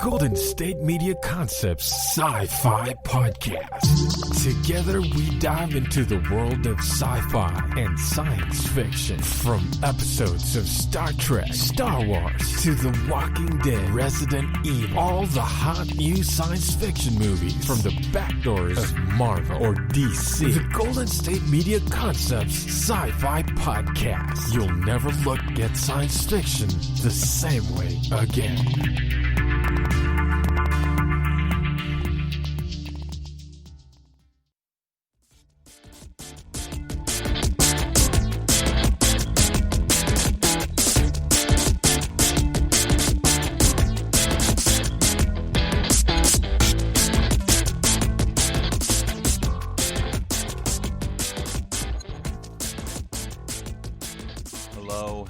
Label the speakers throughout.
Speaker 1: Golden State Media Concepts Sci-Fi Podcast. Together we dive into the world of sci-fi and science fiction. From episodes of Star Trek, Star Wars, to The Walking Dead, Resident Evil, all the hot new science fiction movies from the back doors of Marvel or DC. The Golden State Media Concepts Sci-Fi Podcast. You'll never look at science fiction the same way again.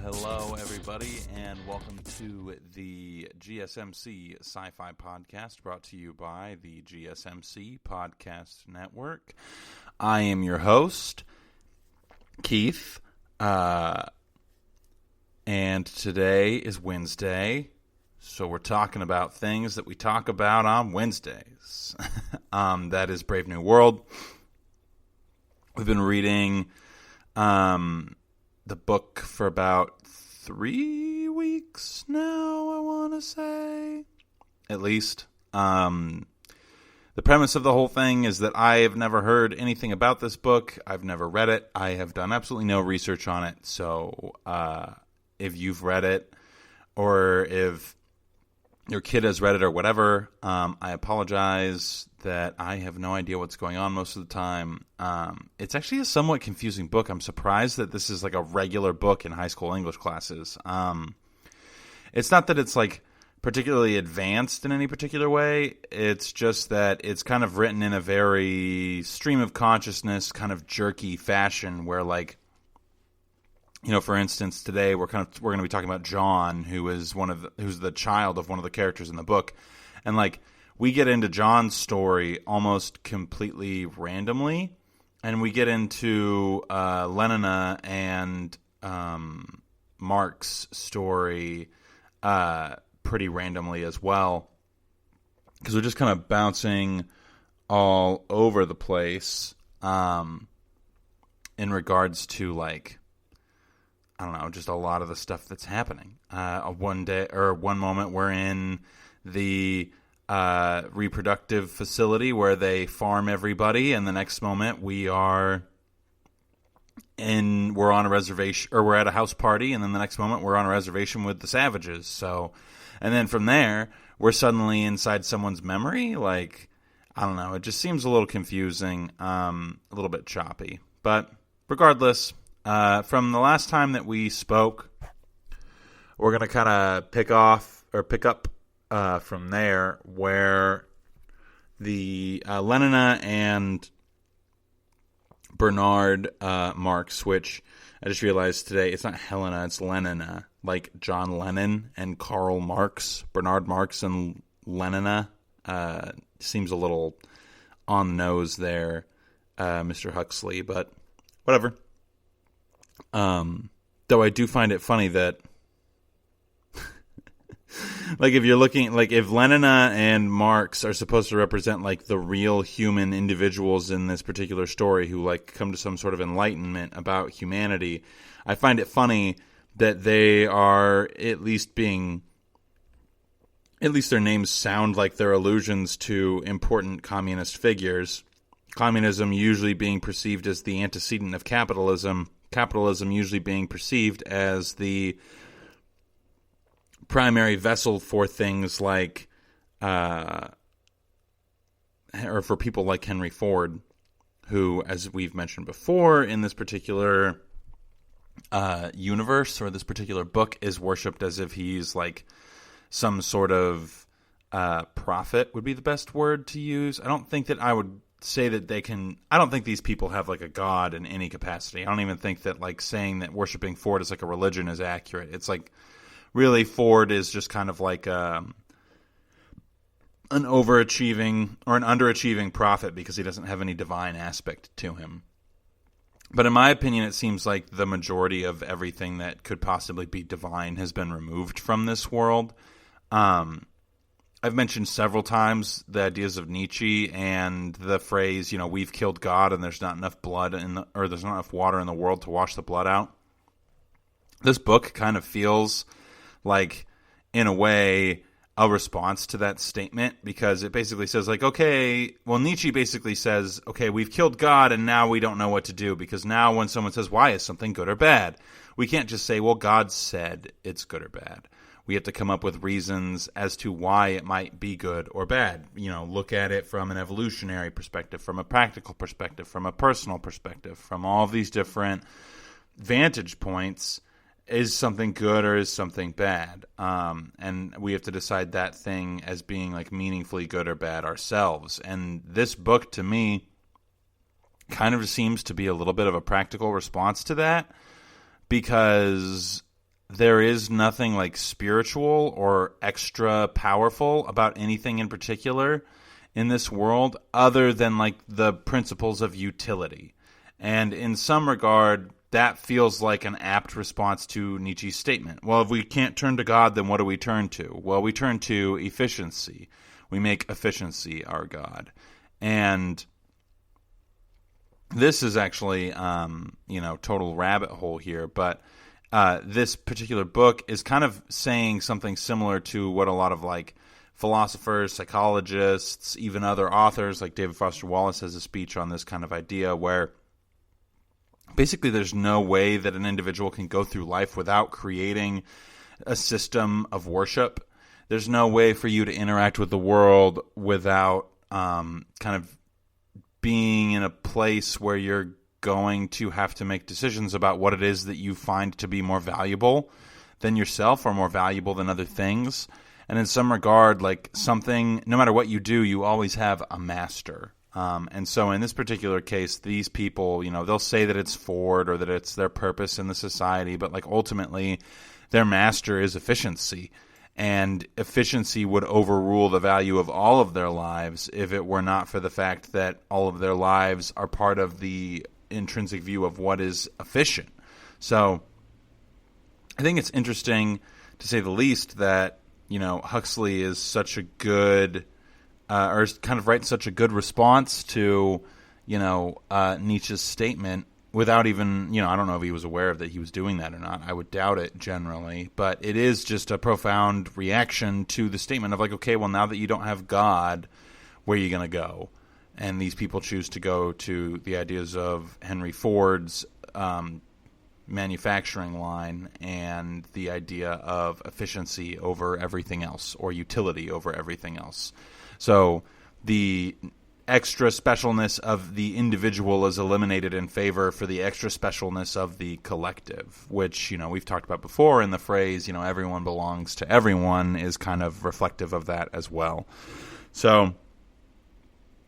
Speaker 2: Hello, everybody, and welcome to the GSMC Sci-Fi Podcast, brought to you by the GSMC Podcast Network. I am your host, Keith, and today is Wednesday, so we're talking about things that we talk about on Wednesdays. That is Brave New World. We've been reading the book for about 3 weeks now, I want to say. At least. The premise of the whole thing is that I have never heard anything about this book. I've never read it. I have done absolutely no research on it. So if you've read it, or if your kid has read it or whatever, I apologize that I have no idea what's going on most of the time. It's actually a somewhat confusing book. I'm surprised that this is like a regular book in high school English classes. It's not that it's like particularly advanced in any particular way. It's just that it's kind of written in a very stream of consciousness, kind of jerky fashion where, like, you know, for instance, today we're going to be talking about John, who's the child of one of the characters in the book, and like we get into John's story almost completely randomly, and we get into Lenina and Mark's story pretty randomly as well, because we're just kind of bouncing all over the place in regards to, like, I don't know, just a lot of the stuff that's happening. One moment we're in the reproductive facility where they farm everybody, and the next moment we're on a reservation, or we're at a house party, and then the next moment we're on a reservation with the savages. So, and then from there we're suddenly inside someone's memory. Like, I don't know, it just seems a little confusing, a little bit choppy. But regardless, from the last time that we spoke, we're going to kind of pick up from there, where the Lenina and Bernard Marx, which I just realized today, it's not Helena, it's Lenina, like John Lennon and Karl Marx. Bernard Marx and Lenina seems a little on the nose there, Mr. Huxley, but whatever. Though I do find it funny that like, if you're looking, like, if Lenina and Marx are supposed to represent, like, the real human individuals in this particular story who, like, come to some sort of enlightenment about humanity, I find it funny that they are at least their names sound like they're allusions to important communist figures. Communism usually being perceived as the antecedent of capitalism usually being perceived as the primary vessel for things like, or for people like Henry Ford, who, as we've mentioned before, in this particular universe, or this particular book, is worshipped as if he's like some sort of prophet would be the best word to use. I don't think that I would say that I don't think these people have like a god in any capacity. I don't even think that, like, saying that worshiping Ford is like a religion is accurate. It's like, really, Ford is just kind of like an overachieving or an underachieving prophet because he doesn't have any divine aspect to him. But in my opinion, it seems like the majority of everything that could possibly be divine has been removed from this world. I've mentioned several times the ideas of Nietzsche and the phrase, we've killed God and there's not enough there's not enough water in the world to wash the blood out. This book kind of feels like, in a way, a response to that statement, because it basically says Nietzsche basically says, okay, we've killed God and now we don't know what to do, because now when someone says, why is something good or bad? We can't just say, well, God said it's good or bad. We have to come up with reasons as to why it might be good or bad. Look at it from an evolutionary perspective, from a practical perspective, from a personal perspective, from all of these different vantage points. Is something good or is something bad? And we have to decide that thing as being meaningfully good or bad ourselves. And this book, to me, kind of seems to be a little bit of a practical response to that, because there is nothing spiritual or extra powerful about anything in particular in this world other than the principles of utility. And in some regard, that feels like an apt response to Nietzsche's statement. Well, if we can't turn to God, then what do we turn to? Well, we turn to efficiency. We make efficiency our God. And this is actually, total rabbit hole here, but this particular book is kind of saying something similar to what a lot of philosophers, psychologists, even other authors like David Foster Wallace has a speech on this kind of idea, where basically there's no way that an individual can go through life without creating a system of worship. There's no way for you to interact with the world without kind of being in a place where you're going to have to make decisions about what it is that you find to be more valuable than yourself or more valuable than other things. And in some regard, something, no matter what you do, you always have a master. And so in this particular case, these people, they'll say that it's Ford or that it's their purpose in the society, but ultimately their master is efficiency. And efficiency would overrule the value of all of their lives if it were not for the fact that all of their lives are part of the intrinsic view of what is efficient. So I think it's interesting, to say the least, that Huxley is such a good or kind of writes such a good response to Nietzsche's statement without even, I don't know if he was aware of that he was doing that or not. I would doubt it generally, but it is just a profound reaction to the statement of okay, well, now that you don't have God, where are you going to go? And these people choose to go to the ideas of Henry Ford's manufacturing line and the idea of efficiency over everything else, or utility over everything else. So the extra specialness of the individual is eliminated in favor for the extra specialness of the collective, which, we've talked about before in the phrase, everyone belongs to everyone, is kind of reflective of that as well. So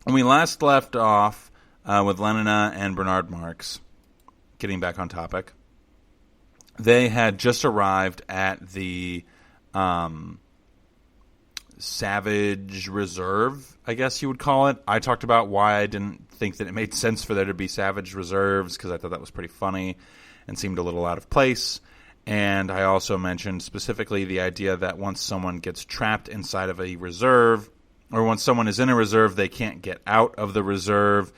Speaker 2: when we last left off with Lenina and Bernard Marx, getting back on topic, they had just arrived at the Savage Reserve, I guess you would call it. I talked about why I didn't think that it made sense for there to be Savage Reserves, because I thought that was pretty funny and seemed a little out of place. And I also mentioned specifically the idea that once someone gets trapped inside of a reserve, or once someone is in a reserve, they can't get out of the reserve.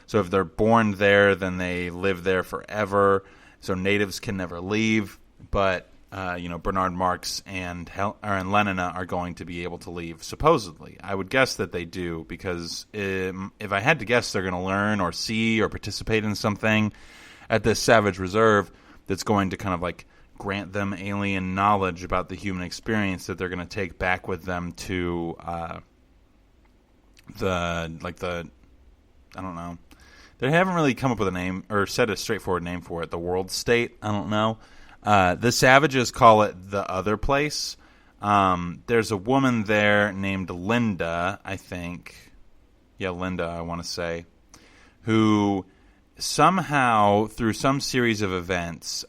Speaker 2: So if they're born there, then they live there forever. So natives can never leave. But Bernard Marx and Lenina are going to be able to leave, supposedly. I would guess that they do, because if I had to guess, they're going to learn or see or participate in something at this Savage Reserve that's going to kind of grant them alien knowledge about the human experience that they're going to take back with them to I don't know. They haven't really come up with a name or said a straightforward name for it. The world state? I don't know. The Savages call it the other place. There's a woman there named Linda, I think. Yeah, Linda, I want to say. Who somehow, through some series of events,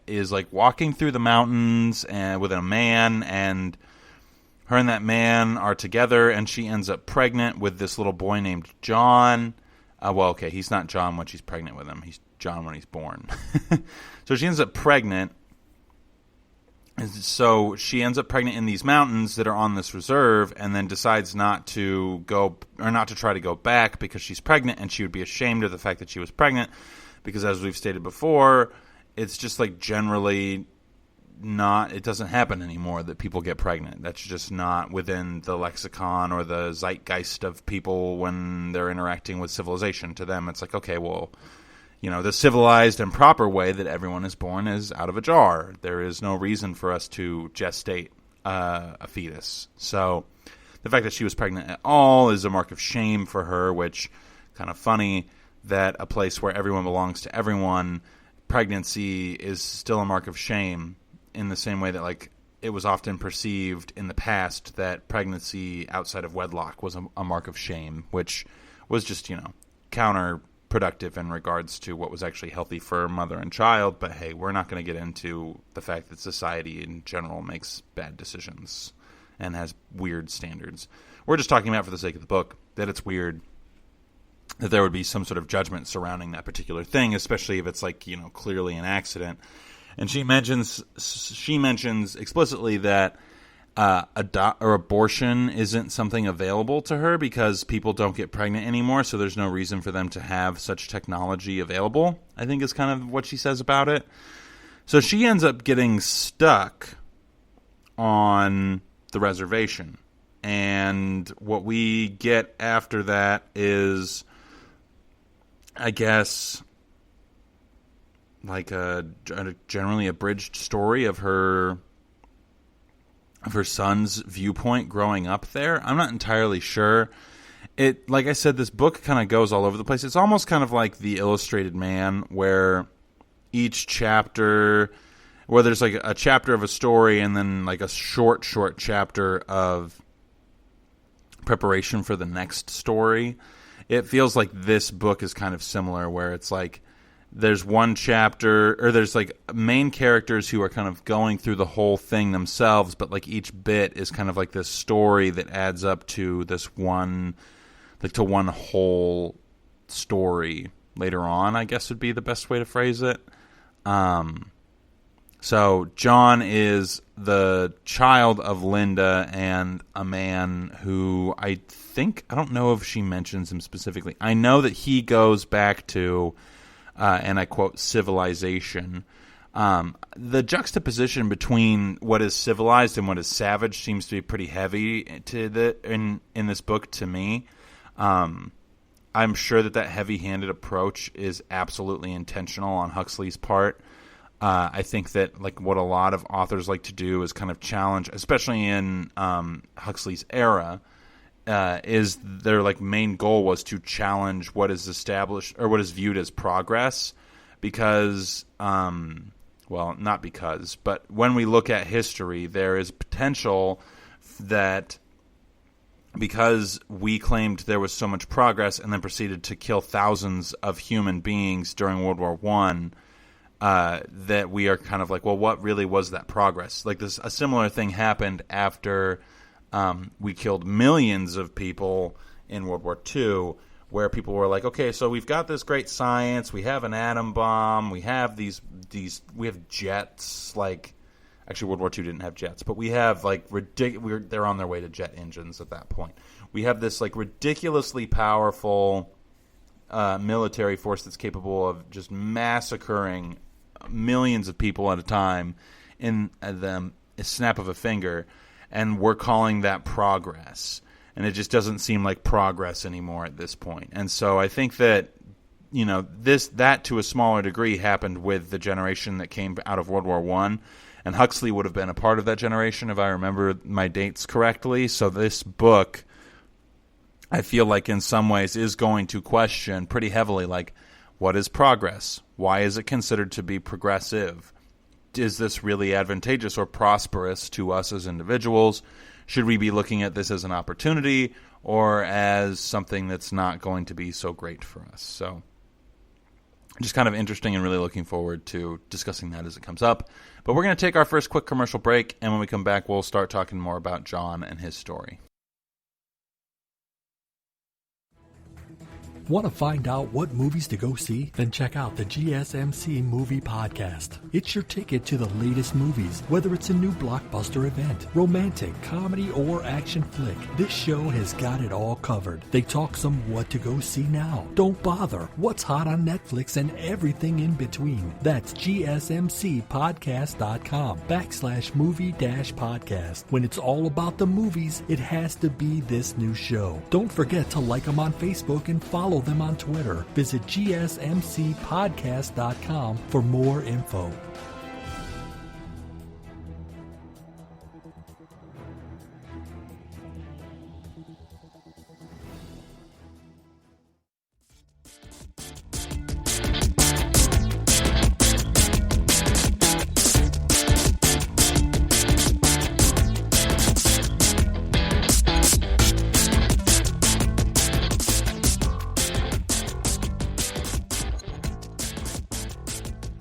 Speaker 2: is walking through the mountains and with a man, and her and that man are together, and she ends up pregnant with this little boy named John. He's not John when she's pregnant with him. He's John when he's born. So she ends up pregnant, And so she ends up pregnant in these mountains that are on this reserve, and then decides not to go, or not to try to go back because she's pregnant, and she would be ashamed of the fact that she was pregnant, because as we've stated before, it's just like generally not, it doesn't happen anymore that people get pregnant. That's just not within the lexicon or the zeitgeist of people when they're interacting with civilization. To them, it's like, okay, well, the civilized and proper way that everyone is born is out of a jar. There is no reason for us to gestate a fetus. So the fact that she was pregnant at all is a mark of shame for her, which kind of funny that a place where everyone belongs to everyone, pregnancy is still a mark of shame, in the same way that like it was often perceived in the past that pregnancy outside of wedlock was a mark of shame, which was just, counterproductive in regards to what was actually healthy for mother and child. But hey, we're not going to get into the fact that society in general makes bad decisions and has weird standards. We're just talking about, for the sake of the book, that it's weird that there would be some sort of judgment surrounding that particular thing, especially if it's like, clearly an accident. And she mentions explicitly that abortion isn't something available to her because people don't get pregnant anymore, so there's no reason for them to have such technology available, I think is kind of what she says about it. So she ends up getting stuck on the reservation. And what we get after that is, I guess, like a generally abridged story of her son's viewpoint growing up there. I'm not entirely sure. It, like I said, this book kind of goes all over the place. It's almost kind of like The Illustrated Man, where each chapter, where there's like a chapter of a story and then like a short chapter of preparation for the next story. It feels like this book is kind of similar, where it's like there's one chapter, or there's like main characters who are kind of going through the whole thing themselves, but like each bit is kind of like this story that adds up to this one, like to one whole story later on, I guess would be the best way to phrase it. So John is the child of Linda and a man who I don't know if she mentions him specifically. I know that he goes back to, and I quote, civilization. The juxtaposition between what is civilized and what is savage seems to be pretty heavy in this book to me. I'm sure that heavy-handed approach is absolutely intentional on Huxley's part. I think that like what a lot of authors like to do is kind of challenge, especially in Huxley's era, is their like main goal was to challenge what is established or what is viewed as progress, because not because, but when we look at history, there is potential that because we claimed there was so much progress and then proceeded to kill thousands of human beings during World War I, that we are kind of like, well, what really was that progress? Like a similar thing happened after we killed millions of people in World War II, where people were like, okay, so we've got this great science, we have an atom bomb, we have we have jets, like, actually World War II didn't have jets, but we have like they're on their way to jet engines at that point. We have this like ridiculously powerful military force that's capable of just massacring millions of people at a time in a snap of a finger, and we're calling that progress. And it just doesn't seem like progress anymore at this point. And so I think that, that to a smaller degree happened with the generation that came out of World War I. And Huxley would have been a part of that generation if I remember my dates correctly. So this book, I feel like in some ways is going to question pretty heavily, like, what is progress? Why is it considered to be progressive? Is this really advantageous or prosperous to us as individuals? Should we be looking at this as an opportunity or as something that's not going to be so great for us? So just kind of interesting and really looking forward to discussing that as it comes up. But we're going to take our first quick commercial break, and when we come back, we'll start talking more about John and his story.
Speaker 3: Want to find out what movies to go see? Then check out the GSMC Movie Podcast. It's your ticket to the latest movies, whether it's a new blockbuster event, romantic, comedy, or action flick. This show has got it all covered. They talk some what to go see now, don't bother, what's hot on Netflix, and everything in between. That's gsmcpodcast.com/movie-podcast. When it's all about the movies, it has to be this new show. Don't forget to like them on Facebook and follow them on Twitter. Visit gsmcpodcast.com for more info.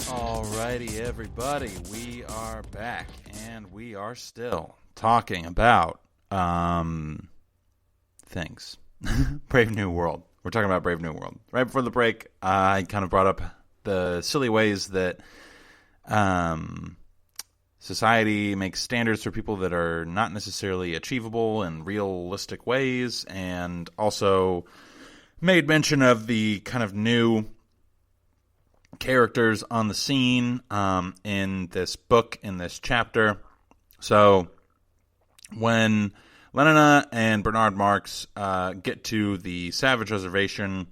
Speaker 2: Alrighty, everybody, we are back, and we are still talking about things. Brave New World. We're talking about Brave New World. Right before the break, I kind of brought up the silly ways that society makes standards for people that are not necessarily achievable in realistic ways, and also made mention of the kind of new characters on the scene in this book, in this chapter. So when Lenina and Bernard Marx get to the Savage Reservation,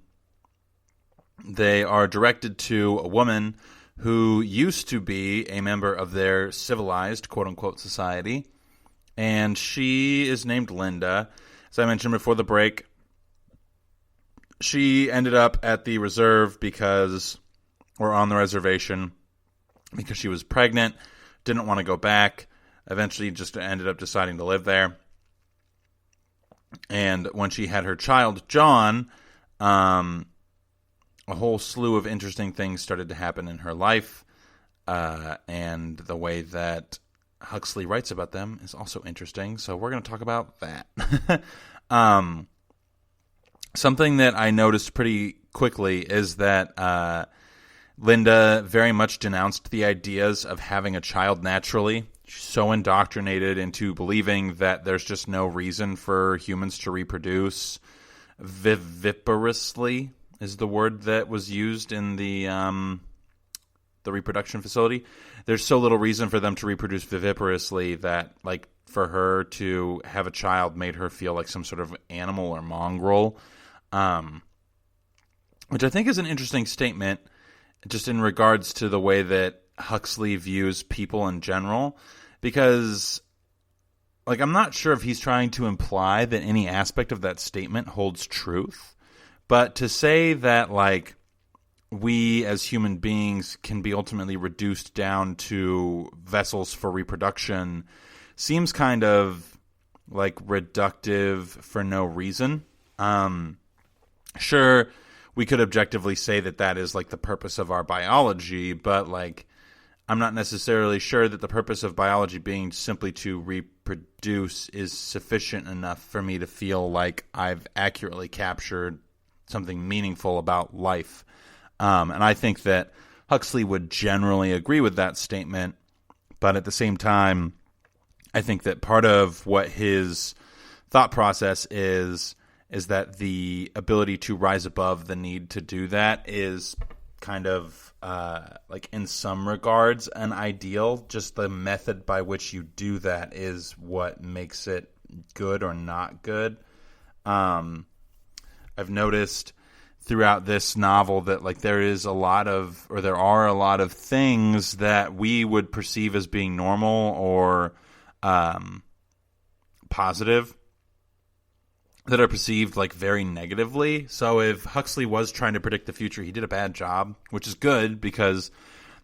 Speaker 2: they are directed to a woman who used to be a member of their civilized, quote-unquote, society, and she is named Linda. As I mentioned before the break, she ended up at the reserve or on the reservation because she was pregnant, didn't want to go back, eventually just ended up deciding to live there. And when she had her child, John, a whole slew of interesting things started to happen in her life, and the way that Huxley writes about them is also interesting, so we're going to talk about that. Something that I noticed pretty quickly is that Linda very much denounced the ideas of having a child naturally. She's so indoctrinated into believing that there's just no reason for humans to reproduce viviparously, is the word that was used in the reproduction facility. There's so little reason for them to reproduce viviparously that, like, for her to have a child made her feel like some sort of animal or mongrel, which I think is an interesting statement, just in regards to the way that Huxley views people in general, because, like, I'm not sure if he's trying to imply that any aspect of that statement holds truth, but to say that, like, we as human beings can be ultimately reduced down to vessels for reproduction seems kind of, like, reductive for no reason. Sure, we could objectively say that that is, like, the purpose of our biology, but, like, I'm not necessarily sure that the purpose of biology being simply to reproduce is sufficient enough for me to feel like I've accurately captured something meaningful about life. And I think that Huxley would generally agree with that statement, but at the same time, I think that part of what his thought process is that the ability to rise above the need to do that is kind of, like, in some regards, an ideal. Just the method by which you do that is what makes it good or not good. I've noticed throughout this novel that, like, there are a lot of things that we would perceive as being normal or positive that are perceived, like, very negatively. So if Huxley was trying to predict the future, he did a bad job, which is good because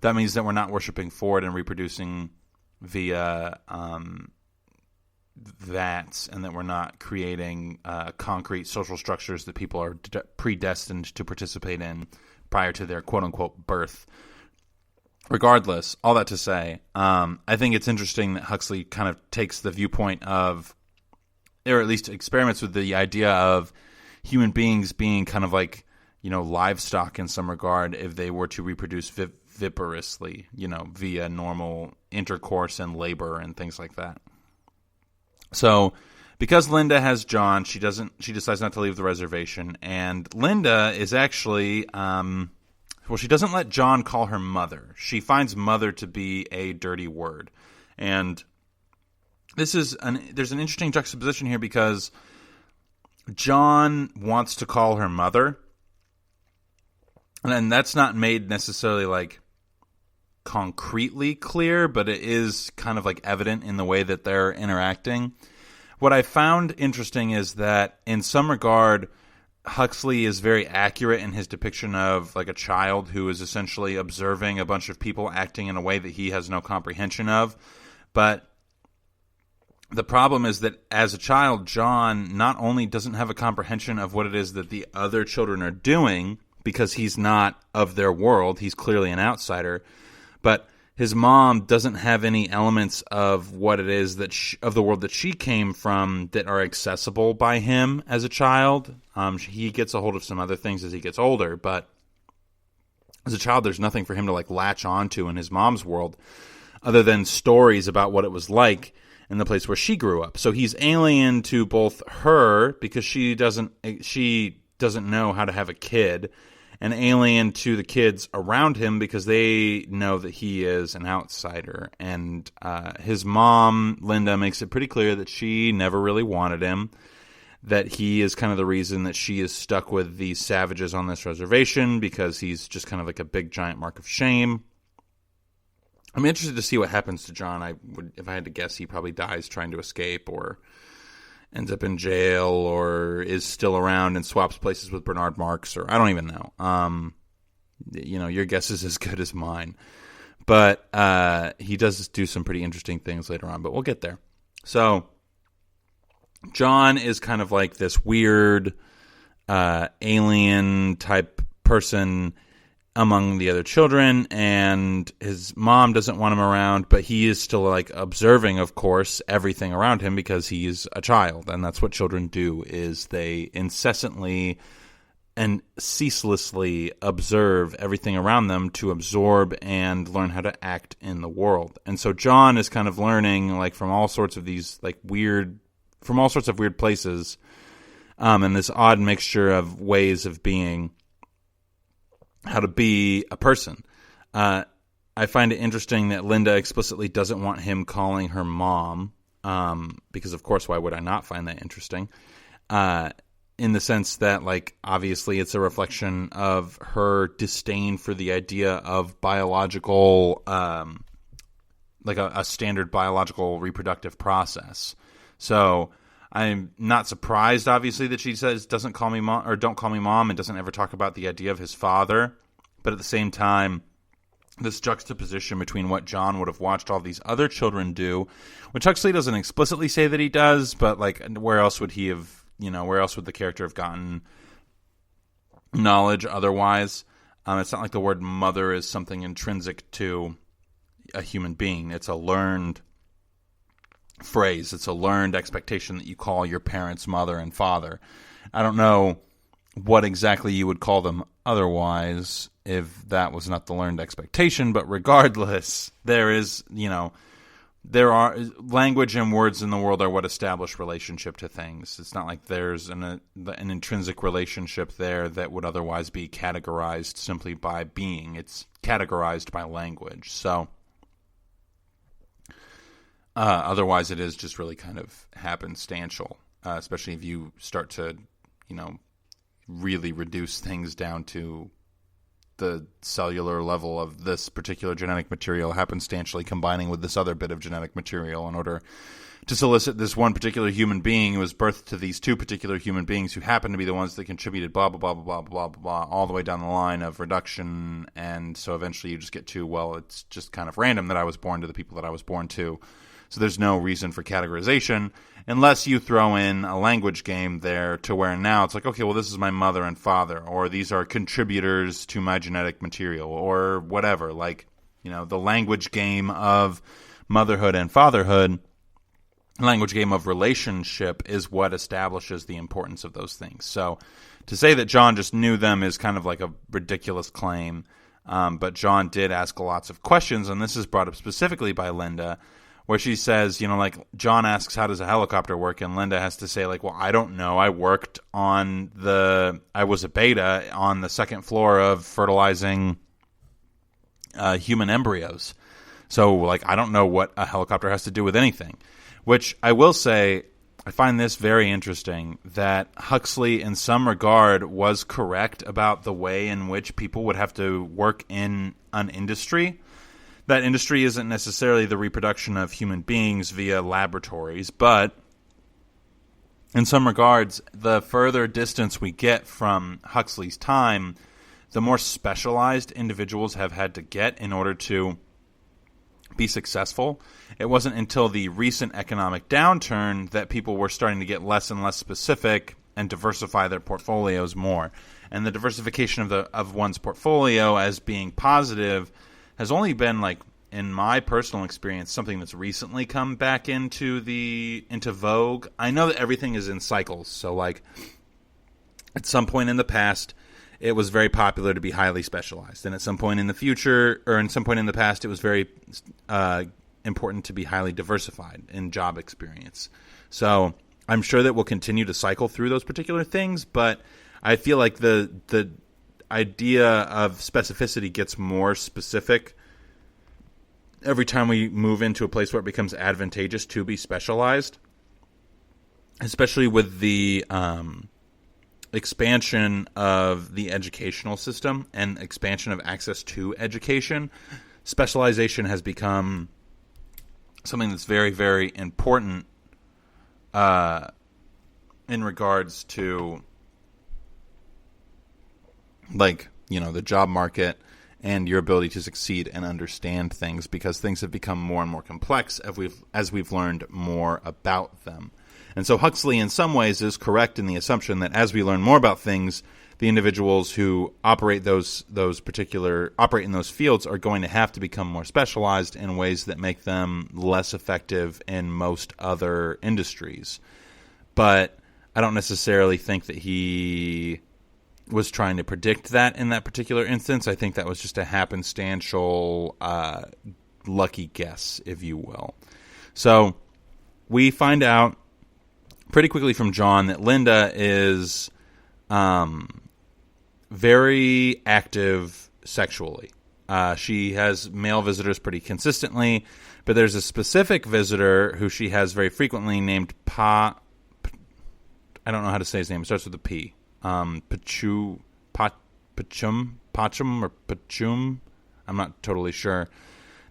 Speaker 2: that means that we're not worshiping Ford and reproducing via that, and that we're not creating concrete social structures that people are predestined to participate in prior to their quote-unquote birth. Regardless, all that to say, I think it's interesting that Huxley kind of takes the viewpoint of, or at least experiments with the idea of human beings being kind of like livestock in some regard if they were to reproduce viparously, via normal intercourse and labor and things like that. So because Linda has John, she decides not to leave the reservation, and Linda is actually, she doesn't let John call her mother. She finds mother to be a dirty word. And there's an interesting juxtaposition here because John wants to call her mother, and that's not made necessarily like concretely clear, but it is kind of like evident in the way that they're interacting. What I found interesting is that in some regard, Huxley is very accurate in his depiction of like a child who is essentially observing a bunch of people acting in a way that he has no comprehension of. But the problem is that as a child, John not only doesn't have a comprehension of what it is that the other children are doing, because he's not of their world, he's clearly an outsider, but his mom doesn't have any elements of what it is that of the world that she came from that are accessible by him as a child. He gets a hold of some other things as he gets older, but as a child, there's nothing for him to like latch onto in his mom's world other than stories about what it was like in the place where she grew up. So he's alien to both her because she doesn't know how to have a kid, and alien to the kids around him because they know that he is an outsider. And his mom, Linda, makes it pretty clear that she never really wanted him, that he is kind of the reason that she is stuck with these savages on this reservation because he's just kind of like a big giant mark of shame. I'm interested to see what happens to John. If I had to guess, he probably dies trying to escape or ends up in jail or is still around and swaps places with Bernard Marx, or I don't even know. Your guess is as good as mine. But he does do some pretty interesting things later on, but we'll get there. So John is kind of like this weird alien type person among the other children, and his mom doesn't want him around, but he is still like observing, of course, everything around him because he's a child, and that's what children do, is they incessantly and ceaselessly observe everything around them to absorb and learn how to act in the world. And so John is kind of learning like from all sorts of weird places, and this odd mixture of ways of being, how to be a person. I find it interesting that Linda explicitly doesn't want him calling her mom, because of course, why would I not find that interesting? In the sense that, like, obviously it's a reflection of her disdain for the idea of biological, like a standard biological reproductive process. So I'm not surprised, obviously, that she says doesn't call me mom, or don't call me mom, and doesn't ever talk about the idea of his father. But at the same time, this juxtaposition between what John would have watched all these other children do, which Huxley doesn't explicitly say that he does, but like, where else would the character have gotten knowledge otherwise? It's not like the word mother is something intrinsic to a human being. It's a learned phrase. It's a learned expectation that you call your parents mother and father. I don't know what exactly you would call them otherwise if that was not the learned expectation, but regardless, there are language and words in the world are what establish relationship to things. It's not like there's an intrinsic relationship there that would otherwise be categorized simply by being. It's categorized by language. So otherwise, it is just really kind of happenstantial, especially if you start to, really reduce things down to the cellular level of this particular genetic material happenstantially combining with this other bit of genetic material in order to solicit this one particular human being who was birthed to these two particular human beings who happen to be the ones that contributed blah, blah, blah, blah, blah, blah, blah, all the way down the line of reduction. And so eventually you just get to, well, it's just kind of random that I was born to the people that I was born to. So there's no reason for categorization unless you throw in a language game there to where now it's like, okay, well, this is my mother and father, or these are contributors to my genetic material, or whatever. Like, the language game of motherhood and fatherhood language game of relationship is what establishes the importance of those things. So to say that John just knew them is kind of like a ridiculous claim. But John did ask lots of questions, and this is brought up specifically by Linda, where she says, like John asks, how does a helicopter work? And Linda has to say, like, well, I don't know. I was a beta on the second floor of fertilizing human embryos. So, like, I don't know what a helicopter has to do with anything. Which I will say, I find this very interesting, that Huxley in some regard was correct about the way in which people would have to work in an industry. That industry isn't necessarily the reproduction of human beings via laboratories, but in some regards, the further distance we get from Huxley's time, the more specialized individuals have had to get in order to be successful. It wasn't until the recent economic downturn that people were starting to get less and less specific and diversify their portfolios more. And the diversification of one's portfolio as being positive has only been, like, in my personal experience, something that's recently come back into vogue. I know that everything is in cycles. So, like, at some point in the past, it was very popular to be highly specialized. And at some point in the future, or in some point in the past, it was very important to be highly diversified in job experience. So I'm sure that we'll continue to cycle through those particular things, but I feel like the idea of specificity gets more specific every time we move into a place where it becomes advantageous to be specialized, especially with the expansion of the educational system and expansion of access to education. Specialization has become something that's very, very important in regards to, like, the job market and your ability to succeed and understand things, because things have become more and more complex as we've learned more about them. And so Huxley, in some ways, is correct in the assumption that as we learn more about things, the individuals who operate in those fields are going to have to become more specialized in ways that make them less effective in most other industries. But I don't necessarily think that he was trying to predict that in that particular instance. I think that was just a happenstantial, lucky guess, if you will. So we find out pretty quickly from John that Linda is very active sexually. She has male visitors pretty consistently, but there's a specific visitor who she has very frequently named I don't know how to say his name. It starts with a P. Pachum or Pachum. I'm not totally sure.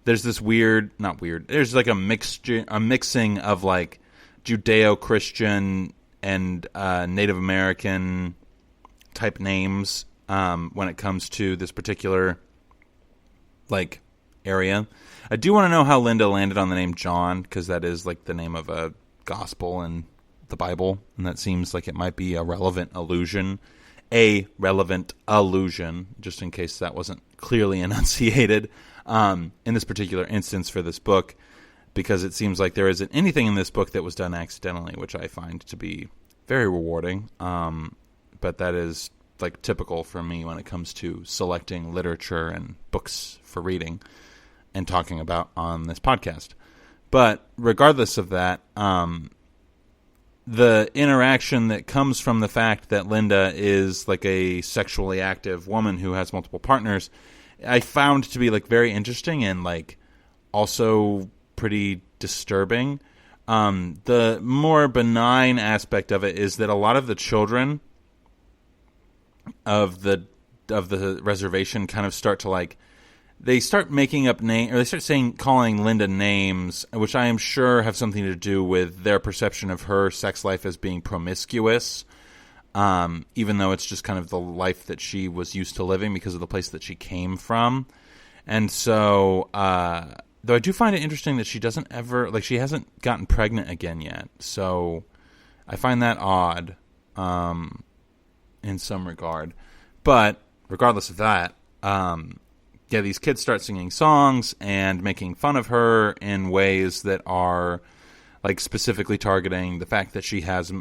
Speaker 2: There's this there's like a mixing of, like, Judeo-Christian and Native American type names when it comes to this particular, like, area. I do want to know how Linda landed on the name John, because that is, like, the name of a gospel in the Bible, and that seems like it might be a relevant allusion, just in case that wasn't clearly enunciated in this particular instance for this book, because it seems like there isn't anything in this book that was done accidentally, which I find to be very rewarding. But that is, like, typical for me when it comes to selecting literature and books for reading and talking about on this podcast. But regardless of that, the interaction that comes from the fact that Linda is, like, a sexually active woman who has multiple partners, I found to be, like, very interesting and, like, also pretty disturbing. The more benign aspect of it is that a lot of the children of the reservation kind of start to, like, they start making up names, or they start calling Linda names, which I am sure have something to do with their perception of her sex life as being promiscuous, even though it's just kind of the life that she was used to living because of the place that she came from. And so, though I do find it interesting that she hasn't gotten pregnant again yet. So I find that odd, in some regard. But regardless of that, these kids start singing songs and making fun of her in ways that are, like specifically targeting the fact that she has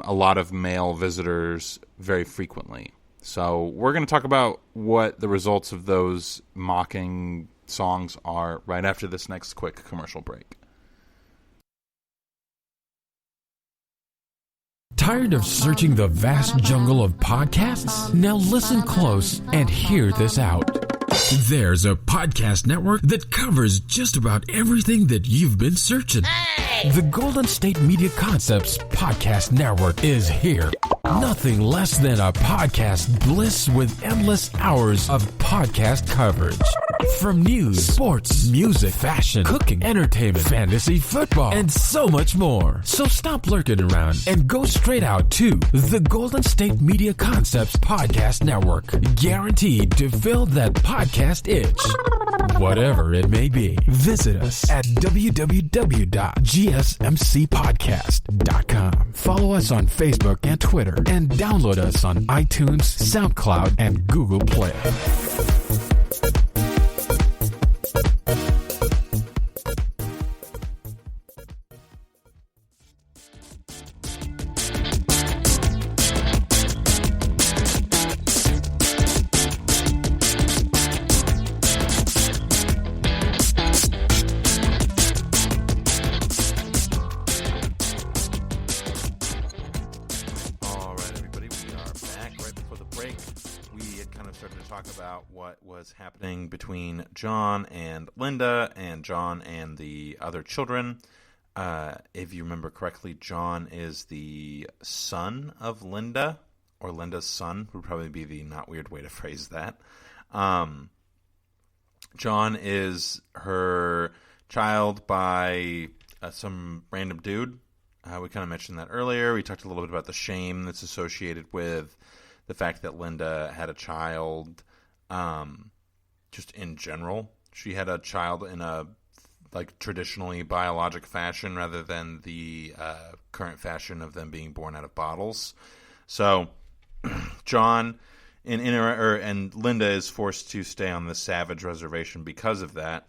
Speaker 2: a lot of male visitors very frequently. So we're going to talk about what the results of those mocking songs are right after this next quick commercial break.
Speaker 1: Tired of searching the vast jungle of podcasts? Now listen close and hear this out. There's a podcast network that covers just about everything that you've been searching. Hey! The Golden State Media Concepts Podcast Network is here. Nothing less than a podcast bliss with endless hours of podcast coverage. From news, sports, music, fashion, cooking, entertainment, fantasy, football, and so much more. So stop lurking around and go straight out to the Golden State Media Concepts Podcast Network. Guaranteed to fill that podcast itch. Whatever it may be. Visit us at www.gsmcpodcast.com. Follow us on Facebook and Twitter, and download us on iTunes, SoundCloud, and Google Play.
Speaker 2: Happening between John and Linda, and John and the other children. If you remember correctly, John is the son of Linda, or Linda's son would probably be the not weird way to phrase that. John is her child by some random dude. We kind of mentioned that earlier. We talked a little bit about the shame that's associated with the fact that Linda had a child. Just in general, she had a child in a traditionally biologic fashion rather than the current fashion of them being born out of bottles. So John and Linda is forced to stay on the Savage Reservation because of that.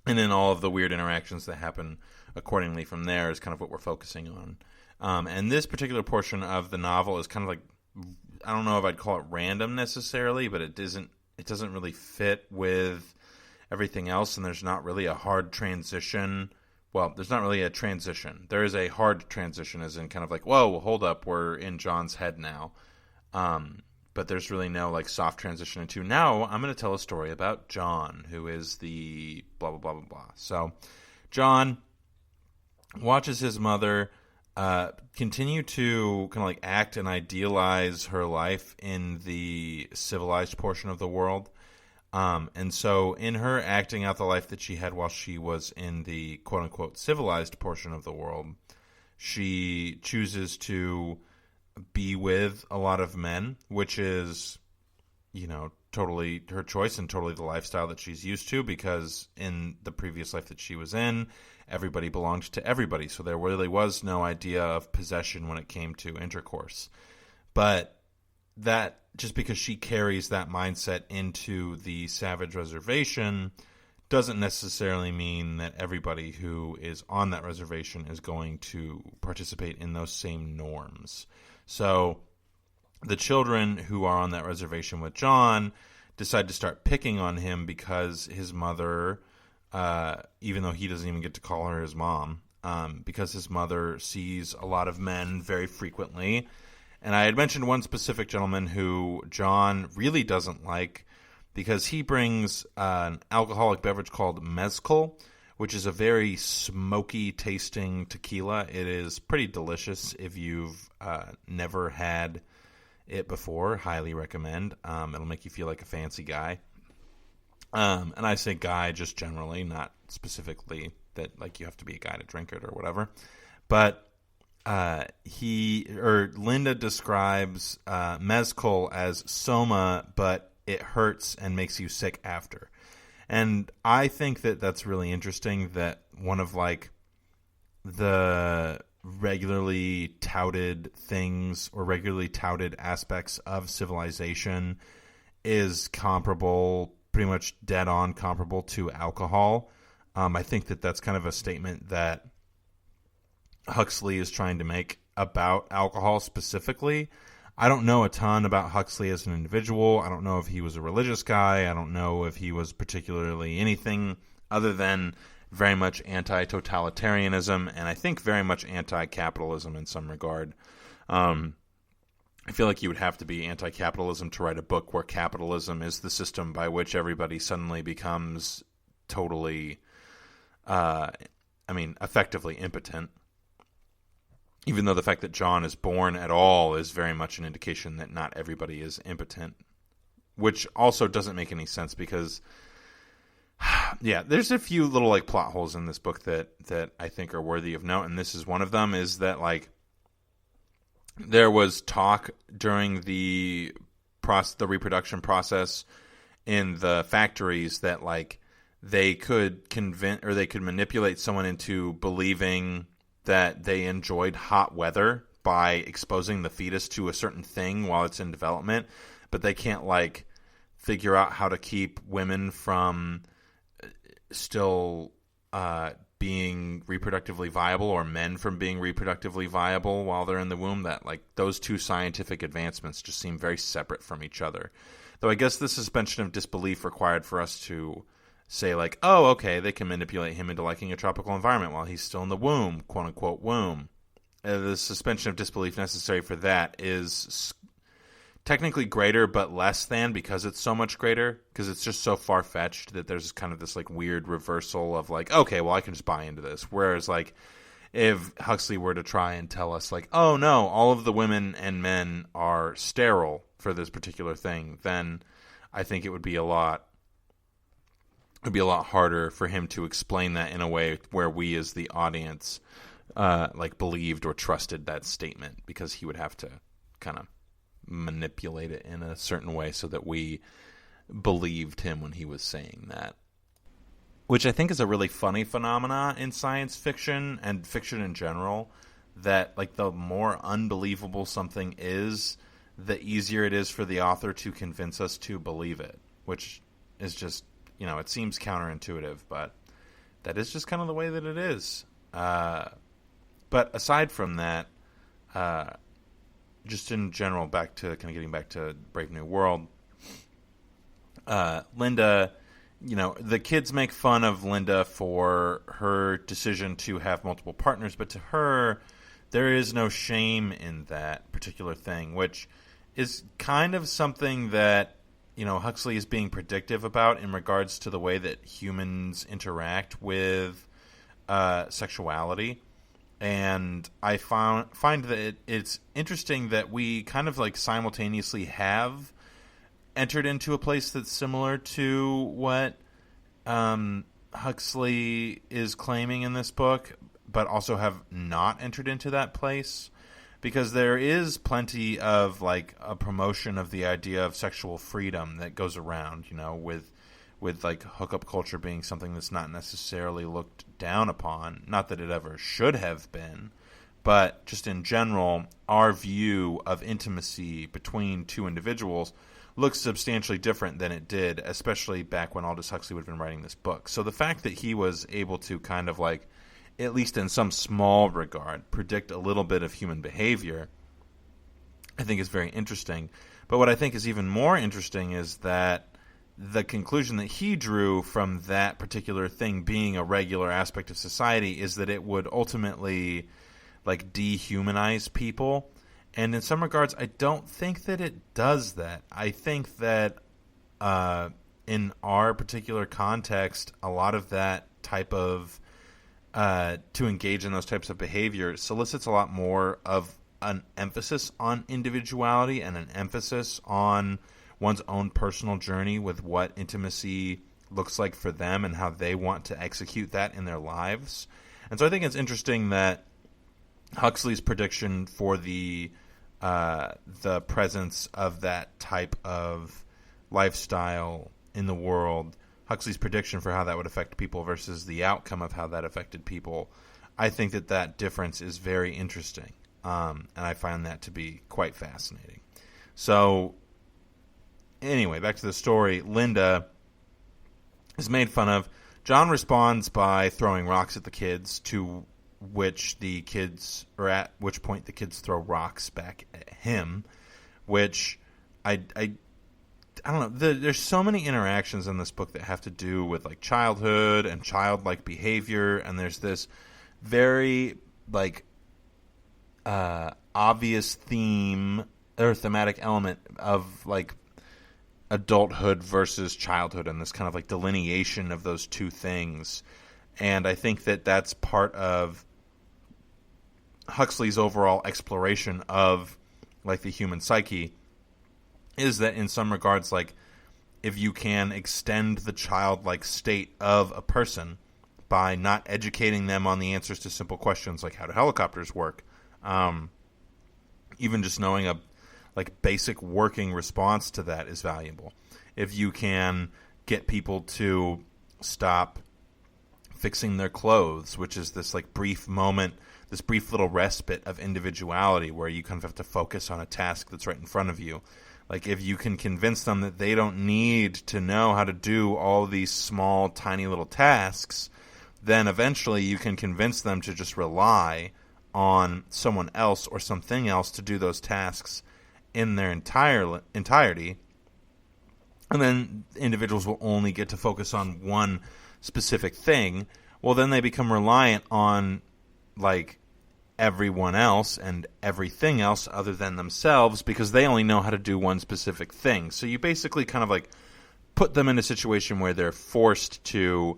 Speaker 2: And then all of the weird interactions that happen accordingly from there is kind of what we're focusing on. And this particular portion of the novel is kind of I don't know if I'd call it random necessarily, but it doesn't really fit with everything else, and there's not really a hard transition. Well, there's not really a transition. There is a hard transition, as in kind of whoa, hold up, we're in John's head now. But there's really no soft transition into, now I'm going to tell a story about John, who is the blah, blah, blah, blah, blah. So John watches his mother continue to kind of act and idealize her life in the civilized portion of the world. And so in her acting out the life that she had while she was in the quote-unquote civilized portion of the world, she chooses to be with a lot of men, which is, totally her choice and totally the lifestyle that she's used to, because in the previous life that she was in, everybody belonged to everybody, so there really was no idea of possession when it came to intercourse. But that, just because she carries that mindset into the Savage Reservation, doesn't necessarily mean that everybody who is on that reservation is going to participate in those same norms. So the children who are on that reservation with John decide to start picking on him because his mother, even though he doesn't even get to call her his mom, because his mother sees a lot of men very frequently. And I had mentioned one specific gentleman who John really doesn't like because he brings an alcoholic beverage called mezcal, which is a very smoky tasting tequila. It is pretty delicious. If you've never had it before, highly recommend. It'll make you feel like a fancy guy. And I say guy just generally, not specifically that you have to be a guy to drink it or whatever. But Linda describes mezcal as soma, but it hurts and makes you sick after. And I think that that's really interesting, that one of the regularly touted things or regularly touted aspects of civilization is comparable, pretty much dead on comparable to alcohol. I think that that's kind of a statement that Huxley is trying to make about alcohol specifically. I don't know a ton about Huxley as an individual. I don't know if he was a religious guy. I don't know if he was particularly anything other than very much anti-totalitarianism, and I think very much anti-capitalism in some regard. I feel like you would have to be anti-capitalism to write a book where capitalism is the system by which everybody suddenly becomes totally, effectively impotent. Even though the fact that John is born at all is very much an indication that not everybody is impotent, which also doesn't make any sense because, yeah, there's a few little like plot holes in this book that I think are worthy of note, and this is one of them. Is that like there was talk during the reproduction process in the factories that like they could manipulate someone into believing that they enjoyed hot weather by exposing the fetus to a certain thing while it's in development, but they can't like figure out how to keep women from still being reproductively viable or men from being reproductively viable while they're in the womb. That like those two scientific advancements just seem very separate from each other. Though I guess the suspension of disbelief required for us to say like, oh, okay, they can manipulate him into liking a tropical environment while he's still in the womb, quote unquote womb. The suspension of disbelief necessary for that is technically greater, but less than because it's so much greater, because it's just so far-fetched that there's kind of this like weird reversal of like, okay, well, I can just buy into this. Whereas like if Huxley were to try and tell us like, oh no, all of the women and men are sterile for this particular thing, then I think it would be a lot harder for him to explain that in a way where we as the audience like believed or trusted that statement, because he would have to kind of manipulate it in a certain way so that we believed him when he was saying that. Which I think is a really funny phenomena in science fiction and fiction in general, that like the more unbelievable something is, the easier it is for the author to convince us to believe it, which is just, you know, it seems counterintuitive, but that is just kind of the way that it is. But aside from that, just in general, getting back to Brave New World, Linda, you know, the kids make fun of Linda for her decision to have multiple partners, but to her, there is no shame in that particular thing, which is kind of something that, you know, Huxley is being predictive about in regards to the way that humans interact with sexuality. And I find that it's interesting that we kind of like simultaneously have entered into a place that's similar to what Huxley is claiming in this book, but also have not entered into that place, because there is plenty of like a promotion of the idea of sexual freedom that goes around, you know, with like hookup culture being something that's not necessarily looked down upon. Not that it ever should have been, but just in general, our view of intimacy between two individuals looks substantially different than it did, especially back when Aldous Huxley would have been writing this book. So the fact that he was able to kind of like, at least in some small regard, predict a little bit of human behavior, I think is very interesting. But what I think is even more interesting is that the conclusion that he drew from that particular thing being a regular aspect of society is that it would ultimately like dehumanize people. And in some regards, I don't think that it does that. I think that in our particular context, a lot of that type of to engage in those types of behavior solicits a lot more of an emphasis on individuality and an emphasis on one's own personal journey with what intimacy looks like for them and how they want to execute that in their lives. And so I think it's interesting that Huxley's prediction for the presence of that type of lifestyle in the world, Huxley's prediction for how that would affect people versus the outcome of how that affected people, I think that difference is very interesting. And I find that to be quite fascinating. So anyway, back to the story. Linda is made fun of. John responds by throwing rocks at the kids to which the kids, or at which point the kids throw rocks back at him, which I don't know. There's so many interactions in this book that have to do with like childhood and childlike behavior, and there's this very like obvious theme or thematic element of like adulthood versus childhood, and this kind of like delineation of those two things. And I think that that's part of Huxley's overall exploration of like the human psyche, is that in some regards, like, if you can extend the childlike state of a person by not educating them on the answers to simple questions like how do helicopters work, even just knowing a like basic working response to that is valuable. If you can get people to stop fixing their clothes, which is this like brief moment, this brief little respite of individuality where you kind of have to focus on a task that's right in front of you. Like, if you can convince them that they don't need to know how to do all these small, tiny little tasks, then eventually you can convince them to just rely on someone else or something else to do those tasks in their entirety. And then individuals will only get to focus on one specific thing. Well, then they become reliant on, like, everyone else and everything else other than themselves because they only know how to do one specific thing. So you basically kind of like put them in a situation where they're forced to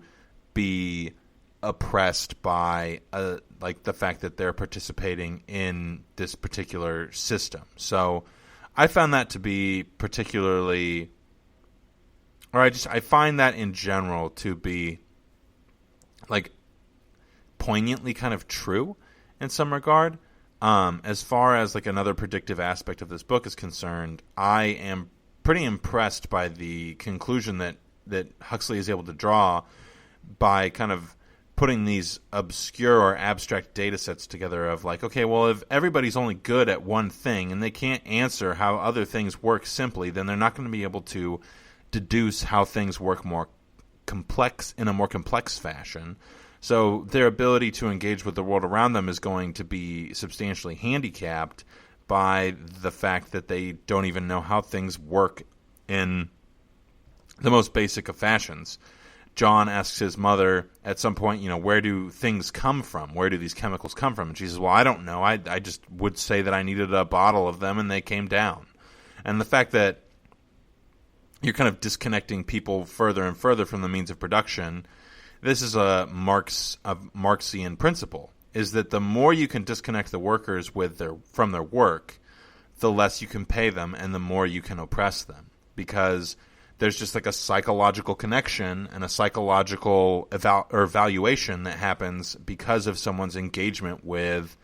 Speaker 2: be oppressed by like the fact that they're participating in this particular system. So I found that to be particularly, or I find that in general to be like poignantly kind of true in some regard. As far as like another predictive aspect of this book is concerned, I am pretty impressed by the conclusion that Huxley is able to draw by kind of putting these obscure or abstract data sets together of like, okay, well, if everybody's only good at one thing and they can't answer how other things work simply, then they're not going to be able to deduce how things work more complex in a more complex fashion. So their ability to engage with the world around them is going to be substantially handicapped by the fact that they don't even know how things work in the most basic of fashions. John asks his mother at some point, where do things come from? Where do these chemicals come from? And she says, well, I don't know. I just would say that I needed a bottle of them and they came down. And the fact that you're kind of disconnecting people further and further from the means of production, this is a Marxian principle, is that the more you can disconnect the workers from their work, the less you can pay them and the more you can oppress them. Because there's just like a psychological connection and a psychological evaluation that happens because of someone's engagement with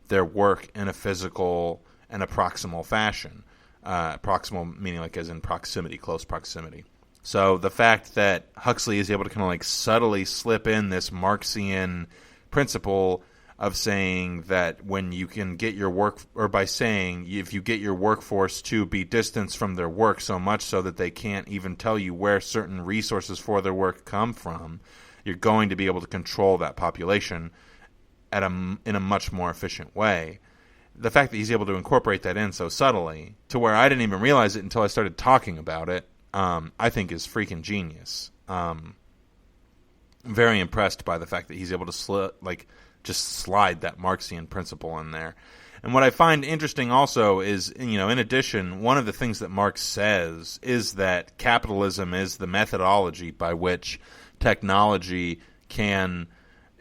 Speaker 2: their work in a physical and a proximal fashion. Proximal meaning like as in proximity, close proximity. So the fact that Huxley is able to kind of like subtly slip in this Marxian principle of saying that when you can get your work, or by saying if you get your workforce to be distanced from their work so much so that they can't even tell you where certain resources for their work come from, you're going to be able to control that population in a much more efficient way. The fact that he's able to incorporate that in so subtly to where I didn't even realize it until I started talking about it, I think is freaking genius. I'm very impressed by the fact that he's able to just slide that Marxian principle in there. And what I find interesting also is, in addition, one of the things that Marx says is that capitalism is the methodology by which technology can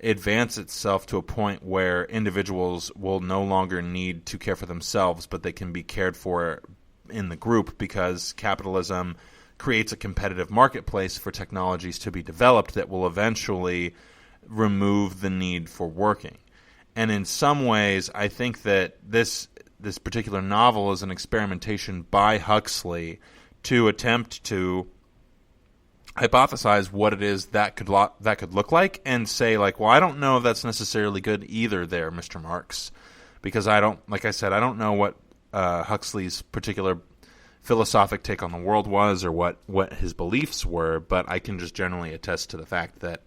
Speaker 2: advance itself to a point where individuals will no longer need to care for themselves, but they can be cared for in the group, because capitalism creates a competitive marketplace for technologies to be developed that will eventually remove the need for working. And in some ways, I think that this particular novel is an experimentation by Huxley to attempt to hypothesize what it is that could look like, and say like, well, I don't know if that's necessarily good either there, Mr. Marx, because I don't know what Huxley's particular philosophic take on the world was, or what his beliefs were, but I can just generally attest to the fact that